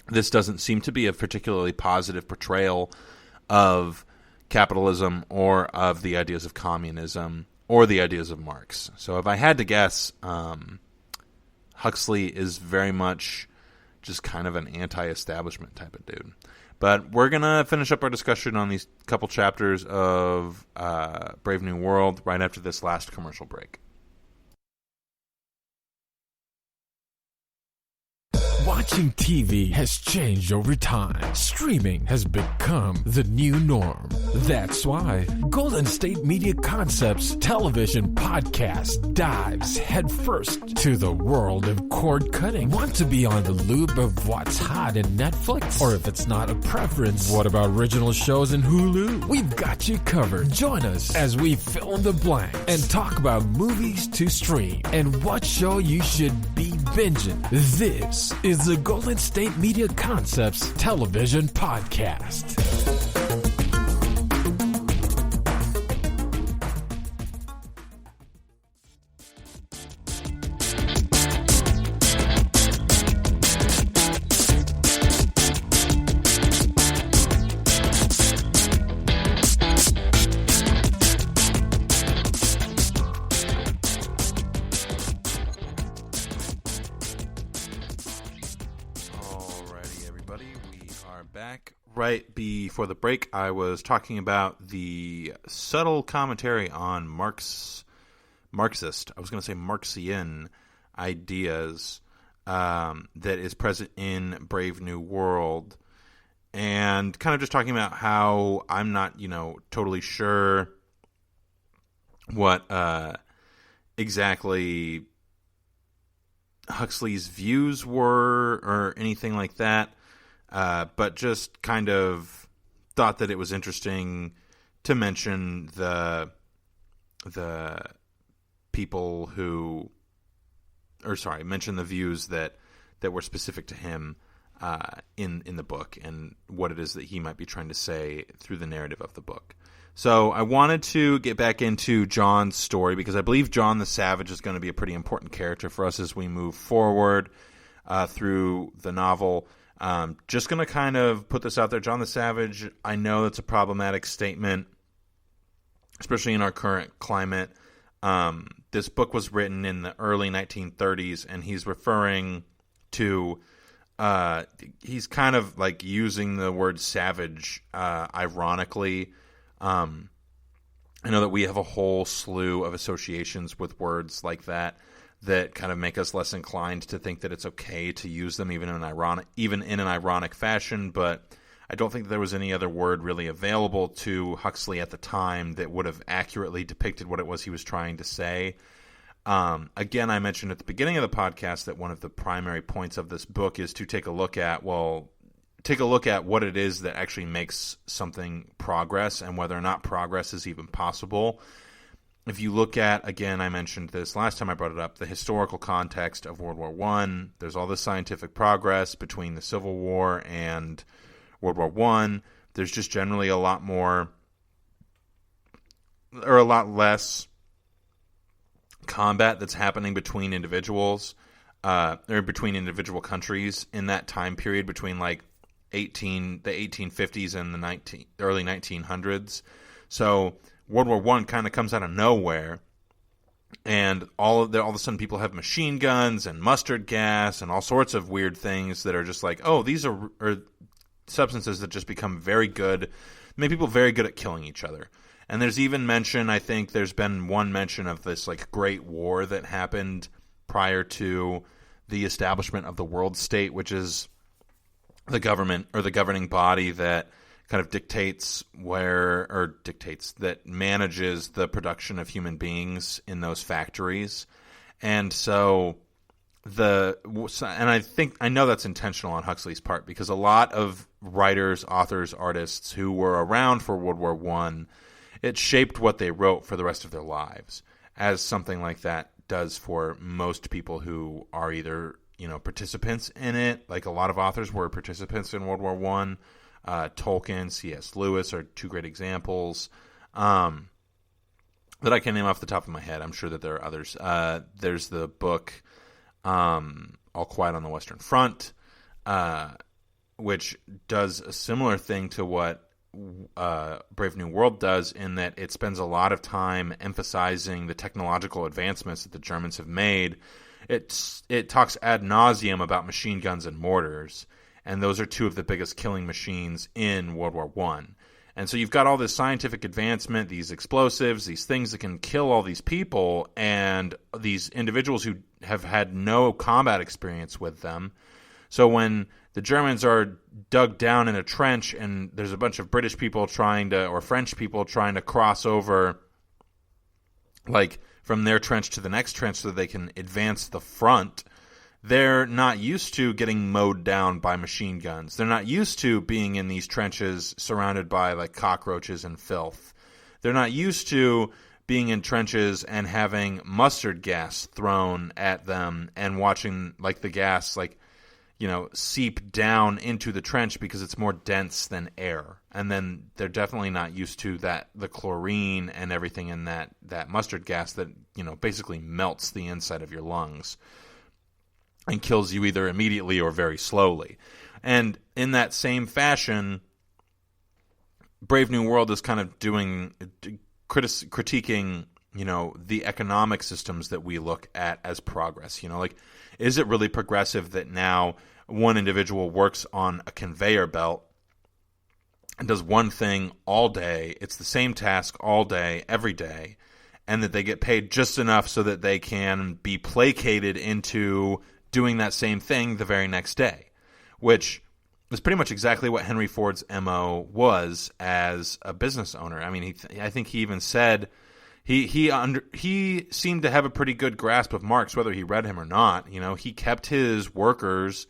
Speaker 2: this doesn't seem to be a particularly positive portrayal of capitalism or of the ideas of communism or the ideas of Marx. So if I had to guess, Huxley is very much just kind of an anti-establishment type of dude. But we're going to finish up our discussion on these couple chapters of Brave New World right after this last commercial break.
Speaker 1: Watching TV has changed over time. Streaming has become the new norm. That's why Golden State Media Concepts television podcast dives headfirst to the world of cord cutting. Want to be on the loop of what's hot in Netflix? Or if it's not a preference, what about original shows in Hulu? We've got you covered. Join us as we fill in the blanks and talk about movies to stream and what show you should be binging. This is the Golden State Media Concepts television podcast.
Speaker 2: Right before the break, I was talking about the subtle commentary on Marxist, I was going to say Marxian ideas that is present in Brave New World, and kind of just talking about how I'm not, totally sure what exactly Huxley's views were or anything like that. But just kind of thought that it was interesting to mention the people who, mention the views that were specific to him in the book and what it is that he might be trying to say through the narrative of the book. So I wanted to get back into John's story because I believe John the Savage is going to be a pretty important character for us as we move forward through the novel. Just going to kind of put this out there. John the Savage, I know that's a problematic statement, especially in our current climate. This book was written in the early 1930s, and he's referring to, he's kind of like using the word savage ironically. I know that we have a whole slew of associations with words like that kind of make us less inclined to think that it's okay to use them even in an ironic fashion, but I don't think there was any other word really available to Huxley at the time that would have accurately depicted what it was he was trying to say. Again, I mentioned at the beginning of the podcast that one of the primary points of this book is to take a look at what it is that actually makes something progress and whether or not progress is even possible. If you look at, again, I mentioned this last time I brought it up, the historical context of World War I, there's all this scientific progress between the Civil War and World War I. There's just generally a lot less combat that's happening between individuals, or between individual countries in that time period between the 1850s and the early 1900s. So World War I kind of comes out of nowhere, and all of a sudden people have machine guns and mustard gas and all sorts of weird things that are just like, oh, these are substances that just become very good, make people very good at killing each other. And there's even mention, I think there's been one mention of this like Great War that happened prior to the establishment of the world state, which is the government or the governing body that kind of that manages the production of human beings in those factories. And so I know that's intentional on Huxley's part because a lot of writers, authors, artists who were around for World War I, it shaped what they wrote for the rest of their lives, as something like that does for most people who are either, participants in it. Like a lot of authors were participants in World War I. Tolkien, C.S. Lewis are two great examples that I can name off the top of my head. I'm sure that there are others. There's the book All Quiet on the Western Front. which does a similar thing to what Brave New World does, in that it spends a lot of time emphasizing the technological advancements that the Germans have made. It talks ad nauseum about machine guns and mortars, and those are two of the biggest killing machines in World War I. And so you've got all this scientific advancement, these explosives, these things that can kill all these people, and these individuals who have had no combat experience with them. So when the Germans are dug down in a trench and there's a bunch of British people or French people trying to cross over, like, from their trench to the next trench so that they can advance the front, they're not used to getting mowed down by machine guns. They're not used to being in these trenches surrounded by, like, cockroaches and filth. They're not used to being in trenches and having mustard gas thrown at them and watching, like, the gas, like, seep down into the trench because it's more dense than air. And then they're definitely not used to the chlorine and everything in that mustard gas that, basically melts the inside of your lungs and kills you either immediately or very slowly. And in that same fashion, Brave New World is kind of critiquing, the economic systems that we look at as progress. Is it really progressive that now one individual works on a conveyor belt and does one thing all day? It's the same task all day, every day, and that they get paid just enough so that they can be placated into doing that same thing the very next day, which was pretty much exactly what Henry Ford's MO was as a business owner. I mean, I think he even said he seemed to have a pretty good grasp of Marx, whether he read him or not. He kept his workers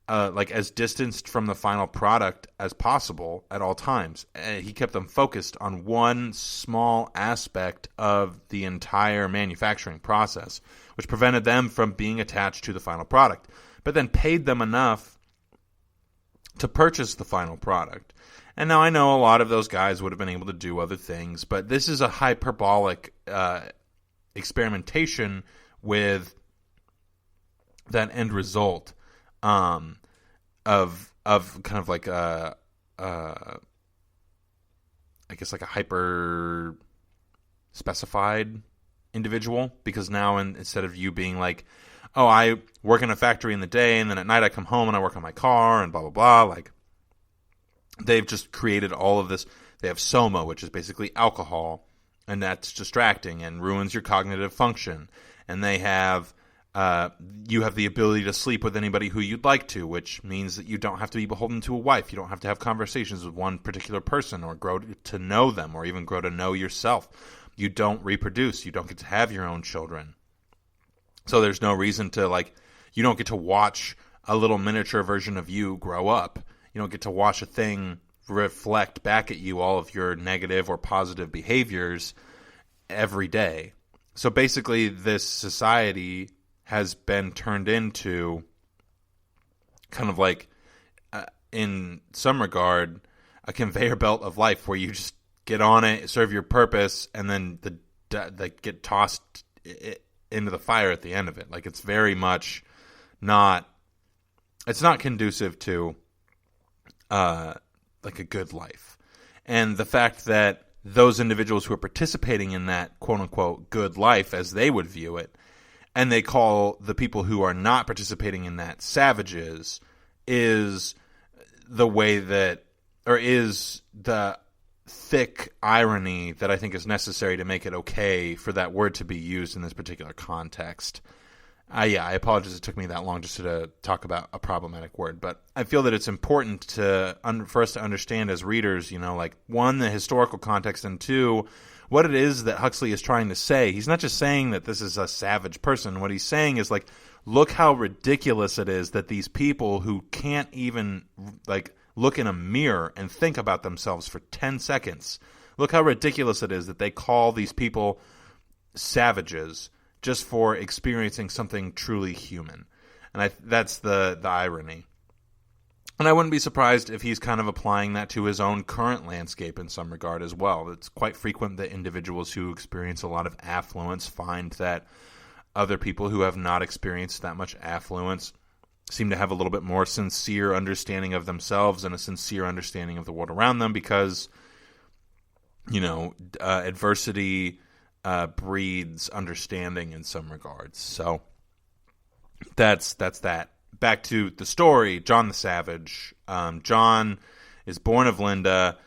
Speaker 2: as distanced from the final product as possible at all times. He kept them focused on one small aspect of the entire manufacturing process, which prevented them from being attached to the final product, but then paid them enough to purchase the final product. And now I know a lot of those guys would have been able to do other things, but this is a hyperbolic experimentation with that end result of kind of like I guess like a hyper specified individual, because now instead of you being like, oh, I work in a factory in the day and then at night I come home and I work on my car and blah blah blah, like, they've just created all of this. They have soma, which is basically alcohol, and that's distracting and ruins your cognitive function. And they have you have the ability to sleep with anybody who you'd like to, which means that you don't have to be beholden to a wife. You don't have to have conversations with one particular person or grow to know them or even grow to know yourself. You don't reproduce. You don't get to have your own children. So there's no reason to, you don't get to watch a little miniature version of you grow up. You don't get to watch a thing reflect back at you all of your negative or positive behaviors every day. So basically, this society has been turned into kind of like, in some regard, a conveyor belt of life where you just get on it, serve your purpose, and then they get tossed into the fire at the end of it. Like, it's very much it's not conducive to like a good life. And the fact that those individuals who are participating in that quote-unquote good life, as they would view it, and they call the people who are not participating in that savages, is the way that, or is the thick irony that I think is necessary to make it okay for that word to be used in this particular context. I apologize it took me that long just to talk about a problematic word, but I feel that it's important for us to understand as readers, one, the historical context, and two, what it is that Huxley is trying to say. He's not just saying that this is a savage person. What he's saying is, look how ridiculous it is that these people who can't even, look in a mirror and think about themselves for 10 seconds, look how ridiculous it is that they call these people savages just for experiencing something truly human. And that's the irony. And I wouldn't be surprised if he's kind of applying that to his own current landscape in some regard as well. It's quite frequent that individuals who experience a lot of affluence find that other people who have not experienced that much affluence seem to have a little bit more sincere understanding of themselves and a sincere understanding of the world around them because, adversity breeds understanding in some regards. So that's that. Back to the story, John the Savage. John is born of Linda,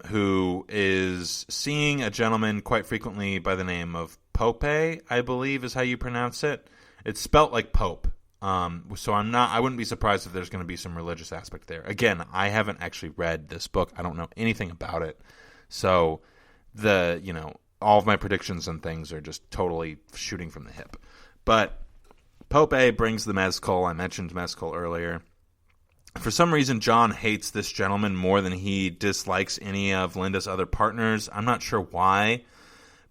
Speaker 2: who is seeing a gentleman quite frequently by the name of Pope, I believe is how you pronounce it. It's spelt like Pope. So I wouldn't be surprised if there's going to be some religious aspect there. Again, I haven't actually read this book. I don't know anything about it. So all of my predictions and things are just totally shooting from the hip. But Pope brings the mezcal. I mentioned mezcal earlier. For some reason, John hates this gentleman more than he dislikes any of Linda's other partners. I'm not sure why,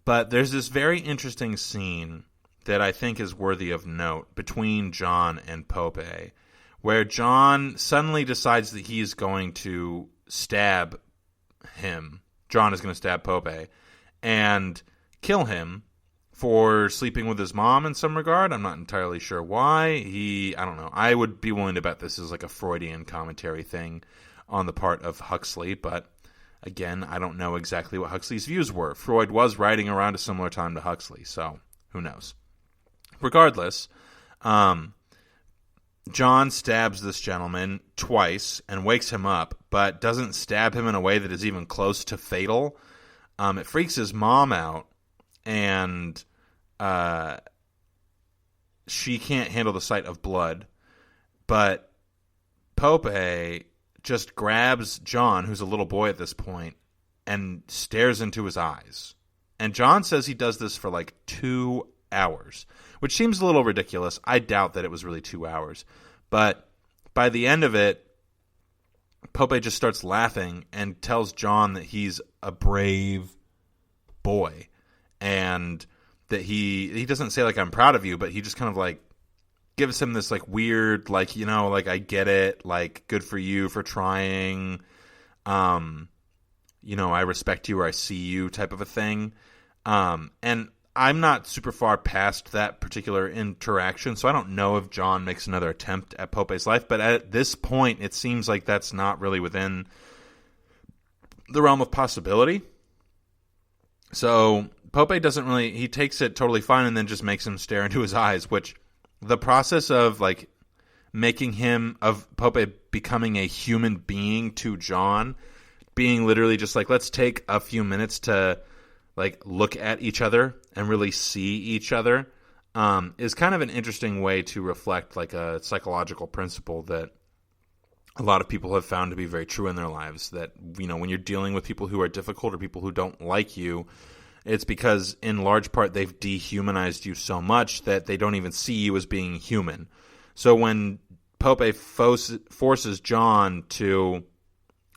Speaker 2: but there's this very interesting scene that I think is worthy of note between John and Pope, where John suddenly decides that he is going to stab him. John is going to stab Pope and kill him for sleeping with his mom in some regard. I'm not entirely sure why. I don't know. I would be willing to bet this is like a Freudian commentary thing on the part of Huxley, but again, I don't know exactly what Huxley's views were. Freud was writing around a similar time to Huxley, so who knows. Regardless, John stabs this gentleman twice and wakes him up, but doesn't stab him in a way that is even close to fatal. It freaks his mom out, and she can't handle the sight of blood. But Pope just grabs John, who's a little boy at this point, and stares into his eyes. And John says he does this for like 2 hours, which seems a little ridiculous. I doubt that it was really 2 hours. But by the end of it, Pope just starts laughing and tells John that he's a brave boy. And that he doesn't say, like, I'm proud of you, but he just kind of, like, gives him this, like, weird, like, I get it, like, good for you for trying, I respect you or I see you type of a thing. And I'm not super far past that particular interaction, so I don't know if John makes another attempt at Pope's life, but at this point, it seems like that's not really within the realm of possibility. So Pope he takes it totally fine and then just makes him stare into his eyes, which the process of, like, of Pope becoming a human being to John, being literally just like, let's take a few minutes to, like, look at each other and really see each other, is kind of an interesting way to reflect, like, a psychological principle that a lot of people have found to be very true in their lives, that, when you're dealing with people who are difficult or people who don't like you, it's because in large part they've dehumanized you so much that they don't even see you as being human. So when Pope forces John to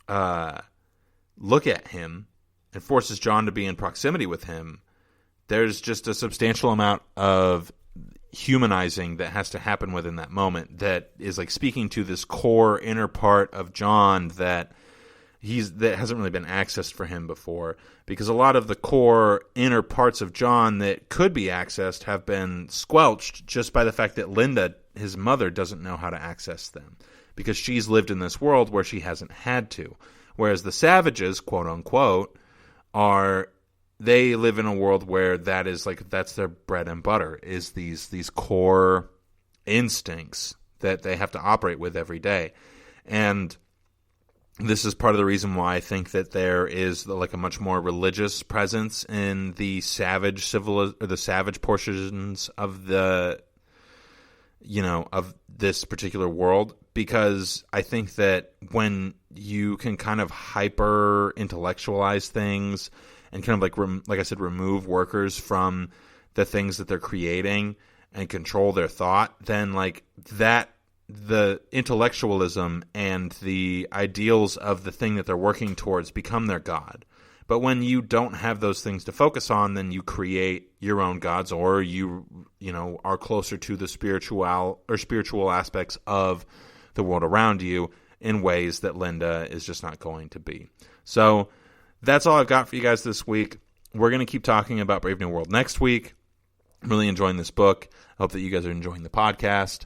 Speaker 2: look at him and forces John to be in proximity with him, there's just a substantial amount of humanizing that has to happen within that moment that is, like, speaking to this core inner part of John that hasn't really been accessed for him before, because a lot of the core inner parts of John that could be accessed have been squelched just by the fact that Linda, his mother, doesn't know how to access them because she's lived in this world where she hasn't had to. Whereas the savages, quote unquote, they live in a world where that's their bread and butter, is these core instincts that they have to operate with every day. And this is part of the reason why I think that there is, like, a much more religious presence in the savage portions of of this particular world, because I think that when you can kind of hyper intellectualize things and kind of like I said, remove workers from the things that they're creating and control their thought, then like that, the intellectualism and the ideals of the thing that they're working towards become their god. But when you don't have those things to focus on, then you create your own gods, or you are closer to the spiritual aspects of the world around you in ways that Linda is just not going to be. So that's all I've got for you guys this week. We're going to keep talking about Brave New World next week. I'm really enjoying this book. I hope that you guys are enjoying the podcast.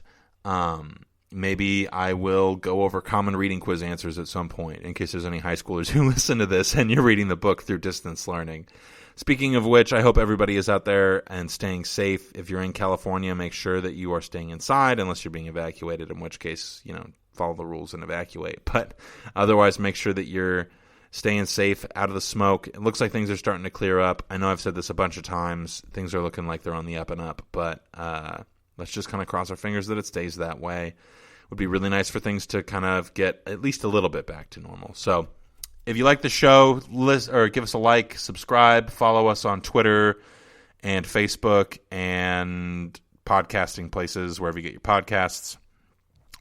Speaker 2: maybe I will go over common reading quiz answers at some point, in case there's any high schoolers who listen to this and you're reading the book through distance learning. Speaking of which, I hope everybody is out there and staying safe. If you're in California, make sure that you are staying inside unless you're being evacuated, in which case, follow the rules and evacuate. But otherwise, make sure that you're staying safe, out of the smoke. It looks like things are starting to clear up. I know I've said this a bunch of times. Things are looking like they're on the up and up, but let's just kind of cross our fingers that it stays that way. It would be really nice for things to kind of get at least a little bit back to normal. So if you like the show, give us a like, subscribe, follow us on Twitter and Facebook and podcasting places, wherever you get your podcasts.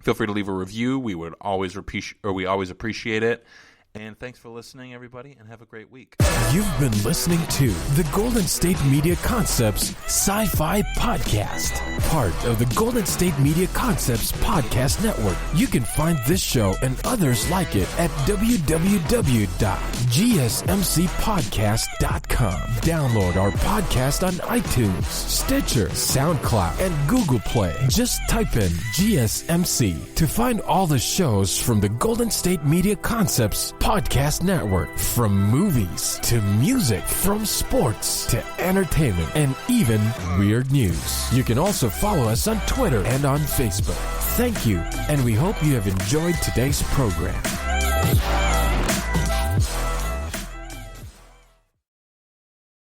Speaker 2: Feel free to leave a review. We always appreciate it. And thanks for listening, everybody, and have a great week.
Speaker 1: You've been listening to the Golden State Media Concepts Sci-Fi Podcast, part of the Golden State Media Concepts Podcast Network. You can find this show and others like it at www.gsmcpodcast.com. Download our podcast on iTunes, Stitcher, SoundCloud, and Google Play. Just type in GSMC to find all the shows from the Golden State Media Concepts Podcast Network, from movies to music, from sports to entertainment, and even weird news. You can also follow us on Twitter and on Facebook. Thank you, and we hope you have enjoyed today's program.